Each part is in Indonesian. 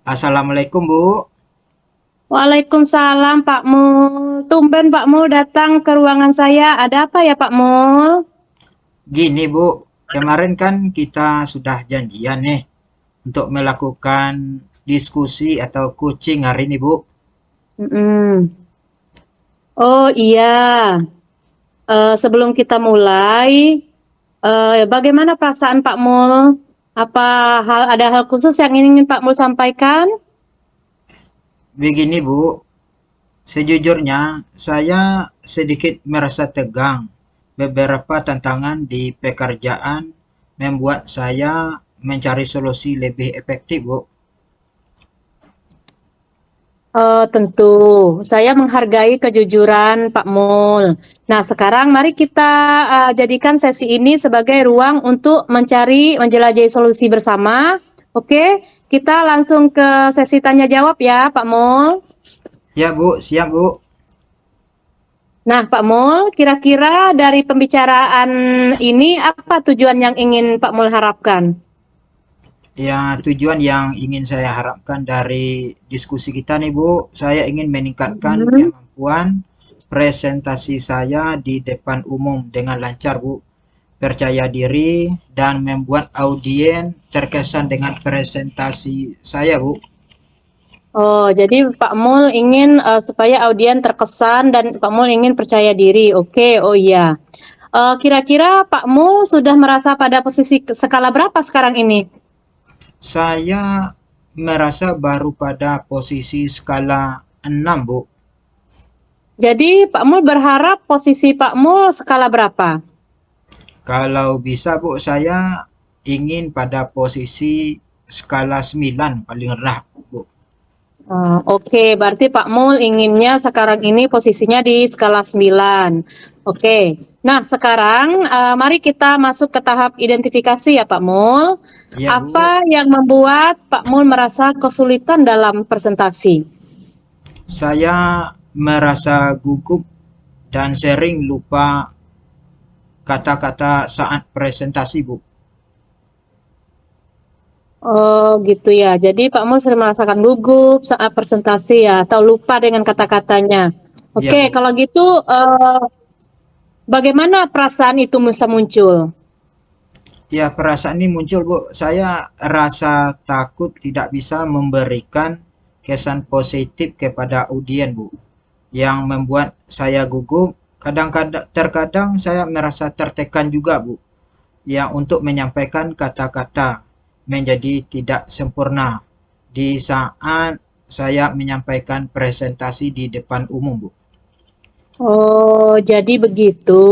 Assalamualaikum Bu. Waalaikumsalam Pak Mul. Tumben Pak Mul datang ke ruangan saya. Ada apa ya Pak Mul? Gini Bu, kemarin kan kita sudah janjian nih untuk melakukan diskusi atau coaching hari ini Bu. Mm-mm. Oh iya. Sebelum kita mulai, bagaimana perasaan Pak Mul? Ada hal khusus yang ingin Pak Mul sampaikan? Begini Bu, sejujurnya saya sedikit merasa tegang. Beberapa tantangan di pekerjaan membuat saya mencari solusi lebih efektif Bu. Tentu, saya menghargai kejujuran Pak Mul. Nah, sekarang mari kita jadikan sesi ini sebagai ruang untuk menjelajahi solusi bersama. Oke, kita langsung ke sesi tanya jawab ya, Pak Mul. Ya Bu, siap Bu. Nah, Pak Mul, kira-kira dari pembicaraan ini apa tujuan yang ingin Pak Mul harapkan? Ya, tujuan yang ingin saya harapkan dari diskusi kita nih Bu, saya ingin meningkatkan Hmm. kemampuan presentasi saya di depan umum dengan lancar Bu, percaya diri dan membuat audiens terkesan dengan presentasi saya Bu. Oh, jadi Pak Mul ingin supaya audien terkesan dan Pak Mul ingin percaya diri. Oke, oh iya. Kira-kira Pak Mul sudah merasa pada posisi skala berapa sekarang ini? Saya merasa baru pada posisi skala 6 Bu. Jadi Pak Mul berharap posisi Pak Mul skala berapa? Kalau bisa Bu, saya ingin pada posisi skala 9 paling rendah Bu. Oke, berarti Pak Mul inginnya sekarang ini posisinya di skala 9. Oke, nah sekarang mari kita masuk ke tahap identifikasi ya Pak Mul. Ya Bu. Apa yang membuat Pak Mul merasa kesulitan dalam presentasi? Saya merasa gugup dan sering lupa kata-kata saat presentasi, Bu. Oh gitu ya, jadi Pak Mul sering merasakan gugup saat presentasi ya, atau lupa dengan kata-katanya. Iya, Oke, Bu. kalau gitu bagaimana perasaan itu bisa muncul? Ya, perasaan ini muncul, Bu. Saya rasa takut tidak bisa memberikan kesan positif kepada audien, Bu. Yang membuat saya gugup. Kadang-kadang terkadang saya merasa tertekan juga, Bu. Ya, untuk menyampaikan kata-kata menjadi tidak sempurna di saat saya menyampaikan presentasi di depan umum, Bu. Oh, jadi begitu.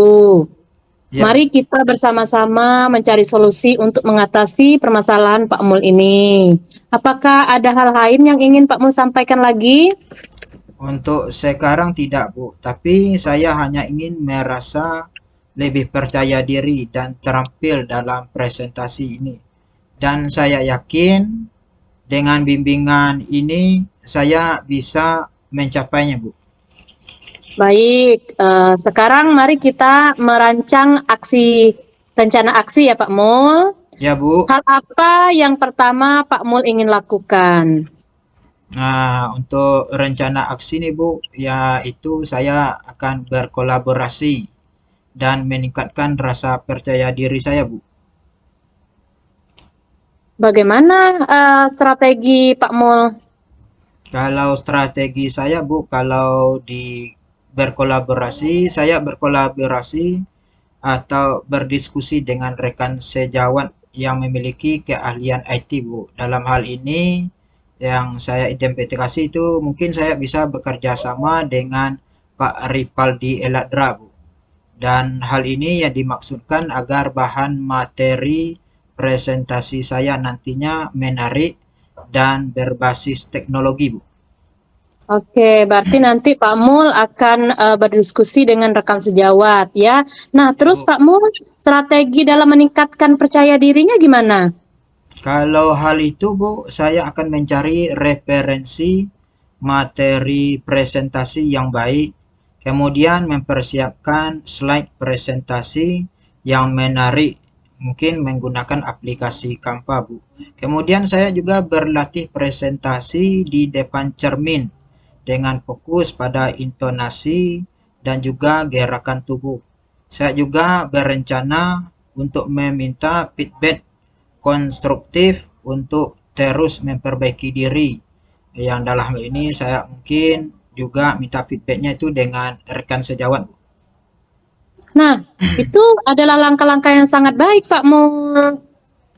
Ya, Mari Bu. kita bersama-sama mencari solusi untuk mengatasi permasalahan Pak Mul ini. Apakah ada hal lain yang ingin Pak Mul sampaikan lagi? Untuk sekarang tidak, Bu. Tapi saya hanya ingin merasa lebih percaya diri dan terampil dalam presentasi ini. Dan saya yakin dengan bimbingan ini saya bisa mencapainya, Bu. Baik, sekarang mari kita merancang rencana aksi ya Pak Mul. Ya, Bu. Hal apa yang pertama Pak Mul ingin lakukan? Nah, untuk rencana aksi nih, Bu, yaitu saya akan berkolaborasi dan meningkatkan rasa percaya diri saya, Bu. Bagaimana strategi Pak Mul? Kalau strategi saya, Bu, kalau di berkolaborasi, saya berkolaborasi atau berdiskusi dengan rekan sejawat yang memiliki keahlian IT, Bu. Dalam hal ini yang saya identifikasi itu mungkin saya bisa bekerja sama dengan Pak Ripaldi Eladra, Bu. Dan hal ini yang dimaksudkan agar bahan materi presentasi saya nantinya menarik dan berbasis teknologi, Bu. Oke, berarti nanti Pak Mul akan berdiskusi dengan rekan sejawat ya. Nah, Ya, terus Bu. Pak Mul strategi dalam meningkatkan percaya dirinya gimana? Kalau hal itu, Bu, saya akan mencari referensi materi presentasi yang baik, kemudian mempersiapkan slide presentasi yang menarik mungkin menggunakan aplikasi Canva, Bu. Kemudian saya juga berlatih presentasi di depan cermin dengan fokus pada intonasi dan juga gerakan tubuh. Saya juga berencana untuk meminta feedback konstruktif untuk terus memperbaiki diri. Yang dalam hal ini saya mungkin juga minta feedbacknya itu dengan rekan sejawat. Nah, itu adalah langkah-langkah yang sangat baik, Pak Mul.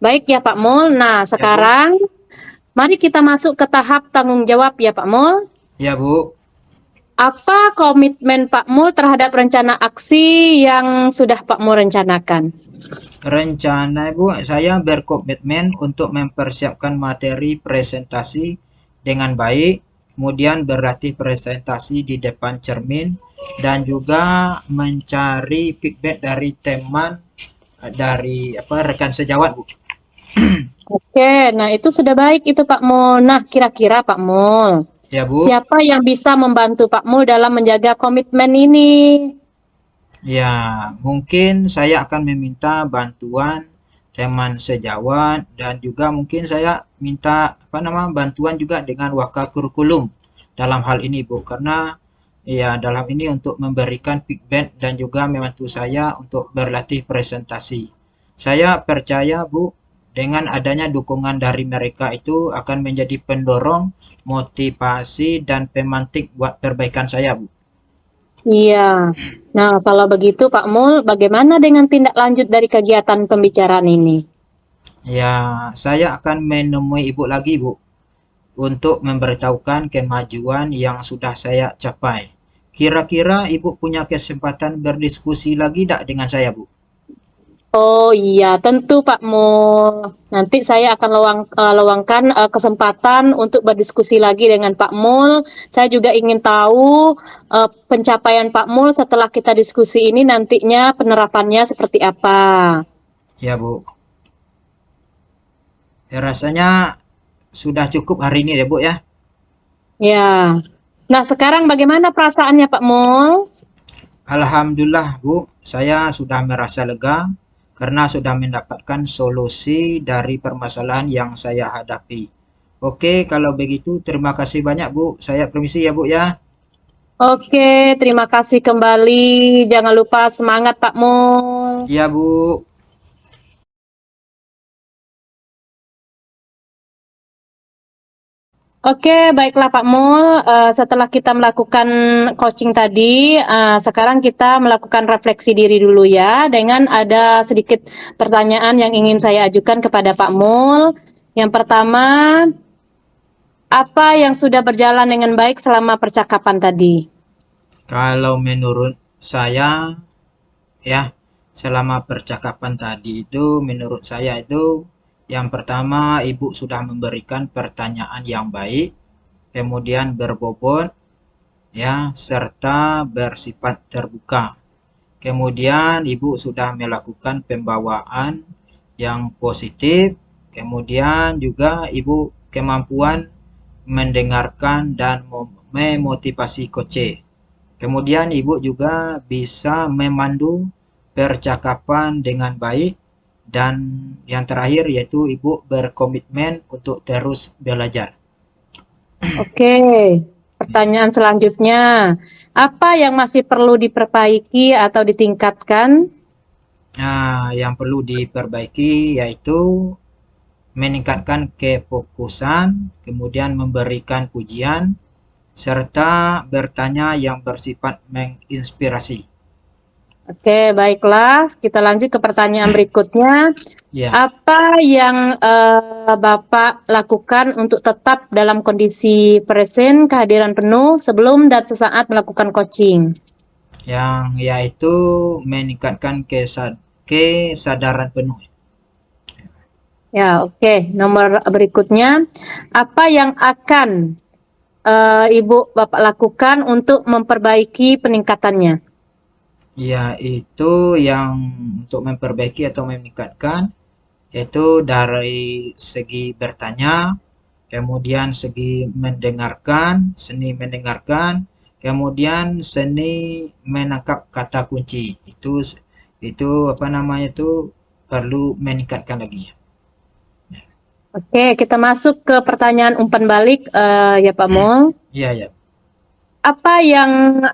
Baik ya, Pak Mul. Nah, Ya, Bu. sekarang mari kita masuk ke tahap tanggung jawab ya, Pak Mul. Ya, Bu. Apa komitmen Pak Mul terhadap rencana aksi yang sudah Pak Mul rencanakan? Rencana Bu, saya berkomitmen untuk mempersiapkan materi presentasi dengan baik, kemudian berlatih presentasi di depan cermin, dan juga mencari feedback dari teman, dari apa rekan sejawat, Bu. Oke, nah itu sudah baik itu Pak Mul. Nah, kira-kira Pak Mul, Ya, Bu. siapa yang bisa membantu Pak Mul dalam menjaga komitmen ini? Ya, mungkin saya akan meminta bantuan teman sejawat dan juga mungkin saya minta apa nama bantuan juga dengan wakil kurikulum dalam hal ini, Bu, karena ya dalam ini untuk memberikan feedback dan juga membantu saya untuk berlatih presentasi. Saya percaya, Bu, dengan adanya dukungan dari mereka itu akan menjadi pendorong, motivasi dan pemantik buat perbaikan saya, Bu. Iya. Nah, kalau begitu Pak Mul, bagaimana dengan tindak lanjut dari kegiatan pembicaraan ini? Ya, saya akan menemui Ibu lagi, Bu, untuk memberitahukan kemajuan yang sudah saya capai. Kira-kira Ibu punya kesempatan berdiskusi lagi tidak dengan saya, Bu? Oh iya, tentu Pak Mul. Nanti saya akan luangkan kesempatan untuk berdiskusi lagi dengan Pak Mul. Saya juga ingin tahu pencapaian Pak Mul setelah kita diskusi ini nantinya penerapannya seperti apa. Ya, Bu. Ya, rasanya sudah cukup hari ini deh, Bu ya. Ya. Nah, sekarang bagaimana perasaannya Pak Mul? Alhamdulillah, Bu, saya sudah merasa lega karena sudah mendapatkan solusi dari permasalahan yang saya hadapi. Oke, kalau begitu terima kasih banyak, Bu. Saya permisi ya, Bu ya. Oke, terima kasih kembali. Jangan lupa semangat Pak Mul. Iya, Bu. Oke, baiklah Pak Mul. Setelah kita melakukan coaching tadi, sekarang kita melakukan refleksi diri dulu ya, dengan ada sedikit pertanyaan yang ingin saya ajukan kepada Pak Mul. Yang pertama, apa yang sudah berjalan dengan baik selama percakapan tadi? Kalau menurut saya, ya, selama percakapan tadi itu, menurut saya itu, yang pertama, Ibu sudah memberikan pertanyaan yang baik, kemudian berbobot, ya, serta bersifat terbuka. Kemudian Ibu sudah melakukan pembawaan yang positif, kemudian juga Ibu kemampuan mendengarkan dan memotivasi coach. Kemudian Ibu juga bisa memandu percakapan dengan baik dan yang terakhir yaitu Ibu berkomitmen untuk terus belajar. Oke, pertanyaan selanjutnya, apa yang masih perlu diperbaiki atau ditingkatkan? Nah, yang perlu diperbaiki yaitu meningkatkan kefokusan, kemudian memberikan pujian, serta bertanya yang bersifat menginspirasi. Oke, baiklah. Kita lanjut ke pertanyaan berikutnya. Ya, Apa yang Bapak lakukan untuk tetap dalam kondisi present, kehadiran penuh sebelum dan sesaat melakukan coaching? yang yaitu meningkatkan kesadaran penuh. Ya, oke. Nomor berikutnya, apa yang akan Ibu Bapak lakukan untuk memperbaiki peningkatannya? Yaitu yang untuk memperbaiki atau meningkatkan, yaitu dari segi bertanya, kemudian segi mendengarkan, seni mendengarkan, kemudian seni menangkap kata kunci. Itu apa namanya itu? perlu meningkatkan lagi. Oke, kita masuk ke pertanyaan umpan balik ya Pak Mul. Iya, ya. Apa yang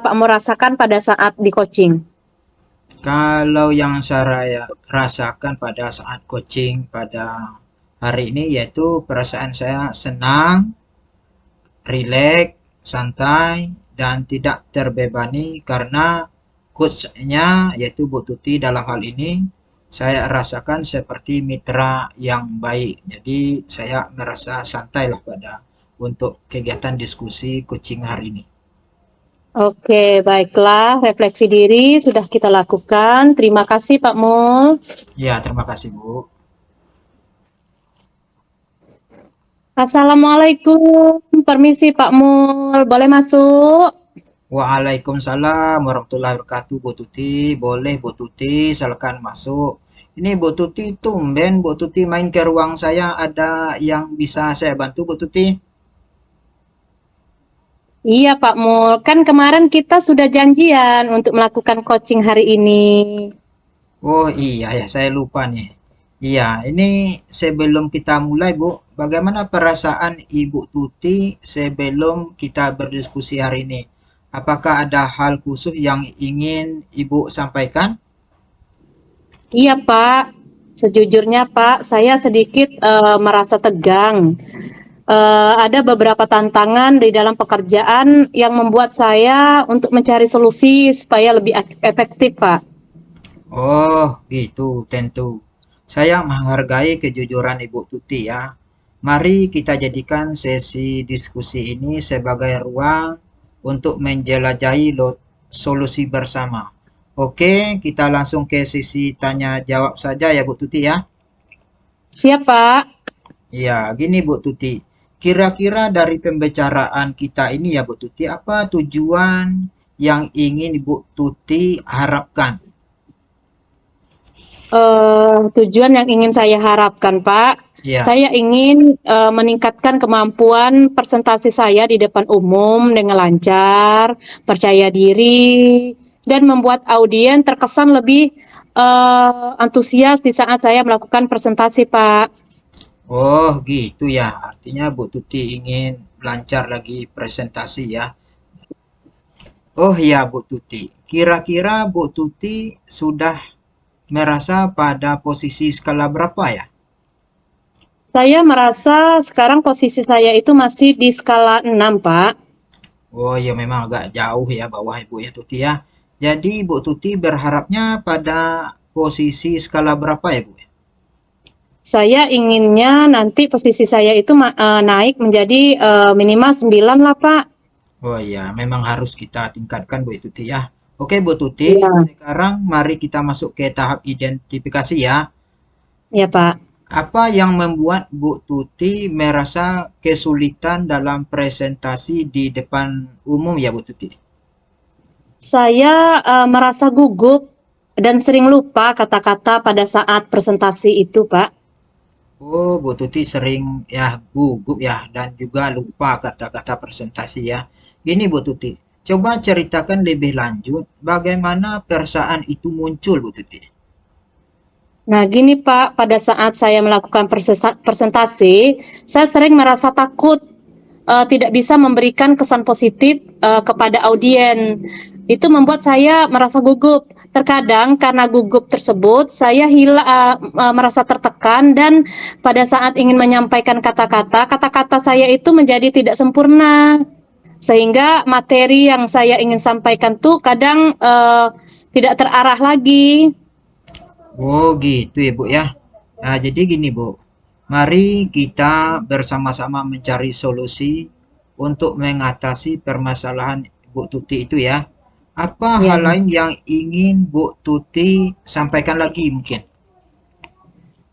Pak Mul rasakan pada saat di coaching? Kalau yang saya rasakan pada saat coaching pada hari ini yaitu perasaan saya senang, rileks, santai, dan tidak terbebani karena coachnya yaitu Bu Tuti dalam hal ini saya rasakan seperti mitra yang baik. Jadi saya merasa santai lah pada untuk kegiatan diskusi coaching hari ini. Oke, baiklah. Refleksi diri sudah kita lakukan. Terima kasih Pak Mul. Ya, terima kasih Bu. Assalamualaikum. Permisi Pak Mul, boleh masuk? Waalaikumsalam warahmatullahi wabarakatuh Bu Tuti. Boleh Bu Tuti, silakan masuk. Ini Bu Tuti tumben Bu Tuti main ke ruang saya, ada yang bisa saya bantu Bu Tuti? Iya Pak Mul, kan kemarin kita sudah janjian untuk melakukan coaching hari ini. Oh iya ya, saya lupa nih. Iya, ini sebelum kita mulai Bu, bagaimana perasaan Ibu Tuti sebelum kita berdiskusi hari ini? Apakah ada hal khusus yang ingin Ibu sampaikan? Iya Pak, sejujurnya Pak, saya sedikit merasa tegang. Ada beberapa tantangan di dalam pekerjaan yang membuat saya untuk mencari solusi supaya lebih efektif Pak. Oh, gitu, tentu. Saya menghargai kejujuran Ibu Tuti ya. Mari kita jadikan sesi diskusi ini sebagai ruang untuk menjelajahi solusi bersama. Oke, kita langsung ke sesi tanya jawab saja ya Bu Tuti ya. Siap Pak? Ya, gini Bu Tuti. Kira-kira dari pembicaraan kita ini ya Bu Tuti, apa tujuan yang ingin Ibu Tuti harapkan? Tujuan yang ingin saya harapkan, Pak, Ya. saya ingin meningkatkan kemampuan presentasi saya di depan umum dengan lancar, percaya diri, dan membuat audiens terkesan lebih antusias di saat saya melakukan presentasi, Pak. Oh, gitu ya. Artinya Bu Tuti ingin lancar lagi presentasi ya. Oh ya, Bu Tuti. Kira-kira Bu Tuti sudah merasa pada posisi skala berapa ya? Saya merasa sekarang posisi saya itu masih di skala 6, Pak. Oh ya, memang agak jauh ya bawah Ibu ya Tuti ya. Jadi Bu Tuti berharapnya pada posisi skala berapa ya Bu? Saya inginnya nanti posisi saya itu naik menjadi minimal 9 lah, Pak. Oh iya, memang harus kita tingkatkan Bu Tuti ya. Oke Bu Tuti, Iya, sekarang mari kita masuk ke tahap identifikasi ya. ya Pak. Apa yang membuat Bu Tuti merasa kesulitan dalam presentasi di depan umum ya Bu Tuti? Saya merasa gugup dan sering lupa kata-kata pada saat presentasi itu, Pak. Oh, Bu Tuti sering ya gugup ya dan juga lupa kata-kata presentasi ya. Gini Bu Tuti, coba ceritakan lebih lanjut bagaimana perasaan itu muncul Bu Tuti. Nah, gini Pak, pada saat saya melakukan presentasi, saya sering merasa takut tidak bisa memberikan kesan positif kepada audiens. Itu membuat saya merasa gugup. Terkadang karena gugup tersebut, saya merasa tertekan dan pada saat ingin menyampaikan kata-kata, kata-kata saya itu menjadi tidak sempurna. Sehingga materi yang saya ingin sampaikan tuh kadang tidak terarah lagi. Oh, gitu ya Bu ya. Nah, jadi gini Bu, mari kita bersama-sama mencari solusi untuk mengatasi permasalahan Bu Tuti itu ya. Apa Ya. hal lain yang ingin Bu Tuti sampaikan lagi mungkin?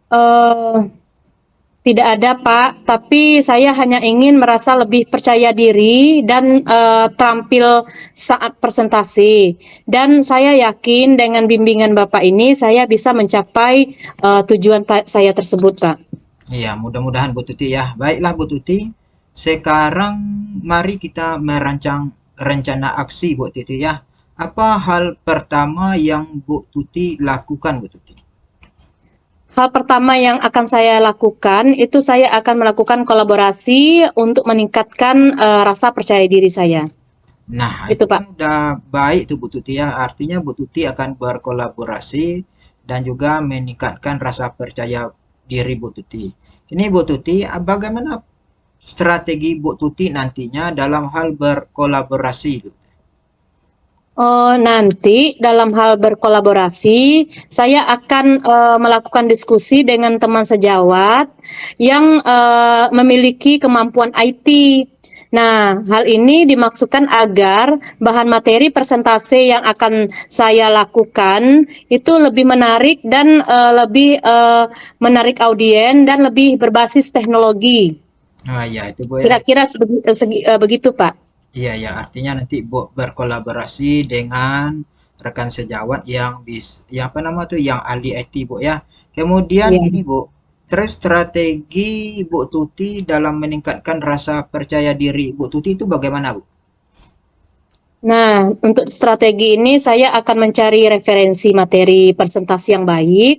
Eh, Tidak ada, Pak, tapi saya hanya ingin merasa lebih percaya diri dan tampil saat presentasi. Dan saya yakin dengan bimbingan Bapak ini saya bisa mencapai tujuan saya tersebut, Pak. Iya, mudah-mudahan Bu Tuti ya. Baiklah Bu Tuti, sekarang mari kita merancang rencana aksi Bu Tuti ya. Apa hal pertama yang Bu Tuti lakukan Bu Tuti? Hal pertama yang akan saya lakukan itu saya akan melakukan kolaborasi untuk meningkatkan rasa percaya diri saya. Nah, Itu itu Pak. kan udah baik tuh Bu Tuti ya. Artinya Bu Tuti akan berkolaborasi dan juga meningkatkan rasa percaya diri Bu Tuti. Ini Bu Tuti, bagaimana strategi Bu Tuti nantinya dalam hal berkolaborasi? Oh, nanti dalam hal berkolaborasi, saya akan melakukan diskusi dengan teman sejawat yang memiliki kemampuan IT. Nah, hal ini dimaksudkan agar bahan materi presentasi yang akan saya lakukan itu lebih menarik dan lebih menarik audiens dan lebih berbasis teknologi. Ah ya, itu Bu ya. Kira-kira begitu, Pak. Iya ya, artinya nanti Bu berkolaborasi dengan rekan sejawat yang yang apa nama tuh yang ahli IT Bu ya. Kemudian Iya. gini Bu, terus strategi Bu Tuti dalam meningkatkan rasa percaya diri Bu Tuti itu bagaimana Bu? Nah, untuk strategi ini saya akan mencari referensi materi presentasi yang baik,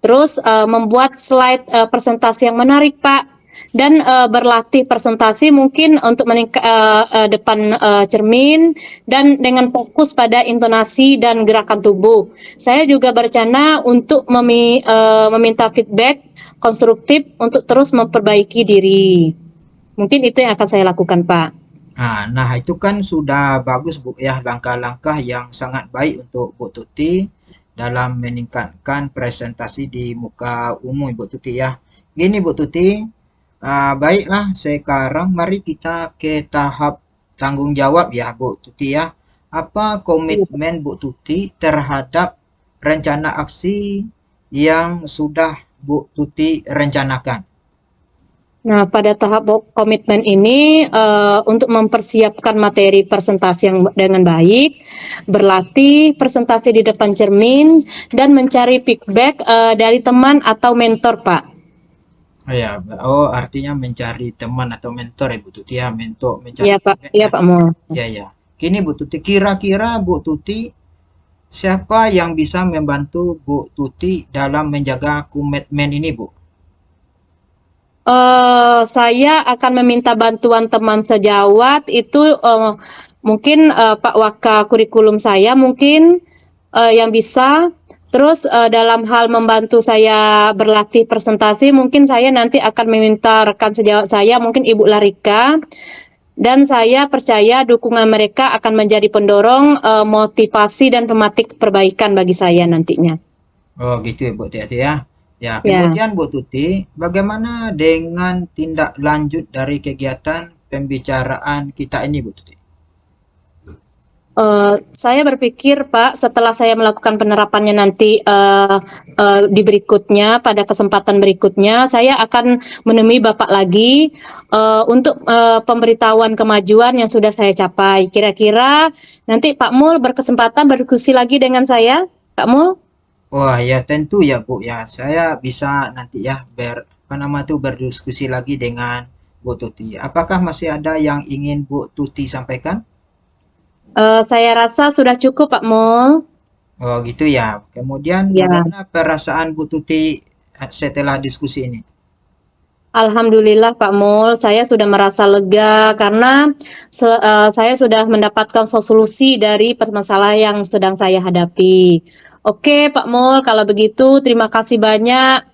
terus membuat slide presentasi yang menarik, Pak, dan berlatih presentasi mungkin untuk depan cermin dan dengan fokus pada intonasi dan gerakan tubuh. Saya juga berencana untuk meminta feedback konstruktif untuk terus memperbaiki diri. Mungkin itu yang akan saya lakukan, Pak. Nah, itu kan sudah bagus Bu ya, langkah-langkah yang sangat baik untuk Bu Tuti dalam meningkatkan presentasi di muka umum Bu Tuti ya. Gini Bu Tuti, baiklah sekarang mari kita ke tahap tanggung jawab ya Bu Tuti ya. Apa komitmen Bu Tuti terhadap rencana aksi yang sudah Bu Tuti rencanakan? Nah, pada tahap komitmen ini untuk mempersiapkan materi presentasi yang dengan baik, berlatih presentasi di depan cermin, dan mencari feedback dari teman atau mentor, Pak. Oh ya, oh artinya mencari teman atau mentor ya Bu Tuti ya, mentor mencari Iya, Pak. feedback Iya, ya. Pak Mo. Ya ya. Kini Bu Tuti, kira-kira Bu Tuti siapa yang bisa membantu Bu Tuti dalam menjaga komitmen ini Bu? Saya akan meminta bantuan teman sejawat itu mungkin Pak Waka kurikulum saya mungkin yang bisa. Terus dalam hal membantu saya berlatih presentasi, mungkin saya nanti akan meminta rekan sejawat saya, mungkin Ibu Larika, dan saya percaya dukungan mereka akan menjadi pendorong motivasi dan pematik perbaikan bagi saya nantinya. Oh gitu ya Bu Tuti ya. Ya, Ya. kemudian Bu Tuti, bagaimana dengan tindak lanjut dari kegiatan pembicaraan kita ini Bu Tuti? Saya berpikir, Pak, setelah saya melakukan penerapannya nanti di berikutnya, pada kesempatan berikutnya, saya akan menemui Bapak lagi untuk pemberitahuan kemajuan yang sudah saya capai. Kira-kira nanti Pak Mul berkesempatan berdiskusi lagi dengan saya, Pak Mul? Wah ya tentu ya Bu ya. Saya bisa nanti ya apa nama tuh berdiskusi lagi dengan Bu Tuti. Apakah masih ada yang ingin Bu Tuti sampaikan? Saya rasa sudah cukup, Pak Mul. Oh gitu ya. Kemudian Ya. bagaimana perasaan Bu Tuti setelah diskusi ini? Alhamdulillah Pak Mul, saya sudah merasa lega karena saya sudah mendapatkan solusi dari permasalahan yang sedang saya hadapi. Oke Pak Mul, kalau begitu terima kasih banyak.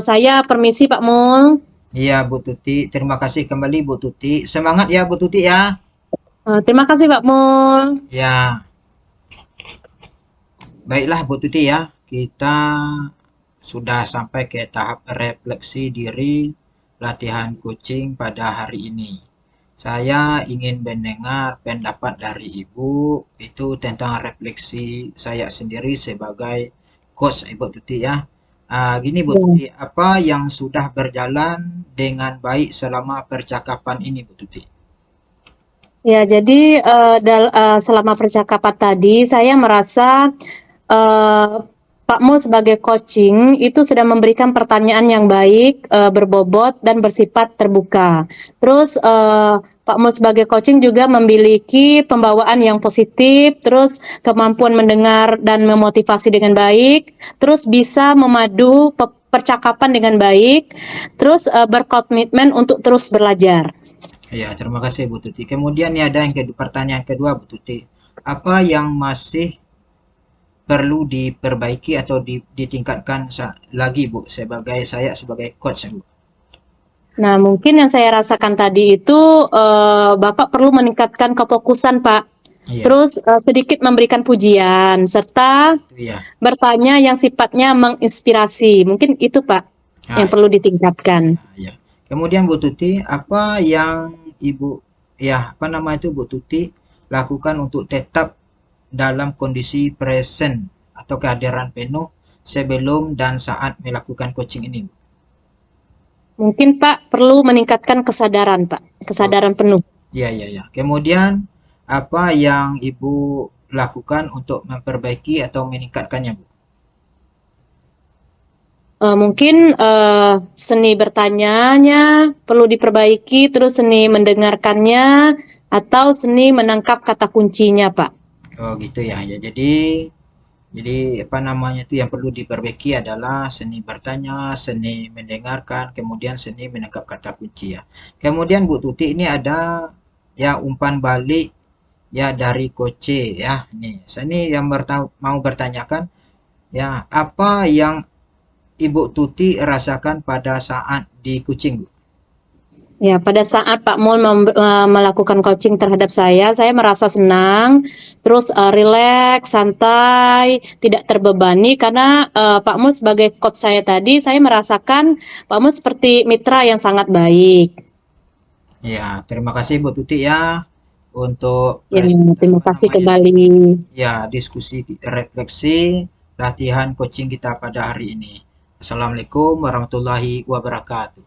Saya permisi Pak Mul. Iya Bu Tuti, terima kasih kembali Bu Tuti. Semangat ya Bu Tuti ya. Terima kasih Pak Mul. Ya, baiklah Bu Tuti ya. Kita sudah sampai ke tahap refleksi diri latihan coaching pada hari ini. Saya ingin mendengar pendapat dari Ibu itu tentang refleksi saya sendiri sebagai coach Ibu Tuti ya. Gini Bu Tuti, apa yang sudah berjalan dengan baik selama percakapan ini Bu Tuti? Ya, jadi selama percakapan tadi saya merasa Pak Mul sebagai coaching itu sudah memberikan pertanyaan yang baik, berbobot dan bersifat terbuka. Terus Pak Mul sebagai coaching juga memiliki pembawaan yang positif, terus kemampuan mendengar dan memotivasi dengan baik, terus bisa memadu percakapan dengan baik, terus berkomitmen untuk terus belajar. Ya, terima kasih Bu Tuti. Kemudian nih ada yang kedua, pertanyaan kedua Bu Tuti. Apa yang masih perlu diperbaiki atau ditingkatkan lagi Bu sebagai saya sebagai coach Bu? Nah, mungkin yang saya rasakan tadi itu Bapak perlu meningkatkan kefokusan, Pak. Iya, Terus sedikit memberikan pujian serta itu ya. bertanya yang sifatnya menginspirasi. Mungkin itu, Pak, yang Ah, perlu ditingkatkan. ya. Kemudian Bu Tuti, apa yang Ibu ya, apa nama itu Bu Tuti lakukan untuk tetap dalam kondisi present atau kehadiran penuh sebelum dan saat melakukan coaching ini, Bu? Mungkin, Pak, perlu meningkatkan kesadaran, Pak. Oh, Kesadaran penuh. iya iya ya. Kemudian apa yang Ibu lakukan untuk memperbaiki atau meningkatkannya, Bu? Mungkin seni bertanyanya perlu diperbaiki, terus seni mendengarkannya, atau seni menangkap kata kuncinya, Pak. Oh, gitu ya. Ya, jadi apa namanya itu yang perlu diperbaiki adalah seni bertanya, seni mendengarkan, kemudian seni menangkap kata kunci ya. Kemudian Bu Tuti ini ada ya umpan balik ya dari Koce ya. Nih, saya ini yang mau bertanyakan ya apa yang Ibu Tuti rasakan pada saat di Kucing, Bu? Ya, pada saat Pak Mul melakukan coaching terhadap saya merasa senang, terus rileks, santai, tidak terbebani karena Pak Mul sebagai coach saya tadi, saya merasakan Pak Mul seperti mitra yang sangat baik. Ya, terima kasih Bu Tuti ya untuk Ya, terima apa kasih namanya kembali. ya diskusi refleksi latihan coaching kita pada hari ini. Assalamualaikum warahmatullahi wabarakatuh.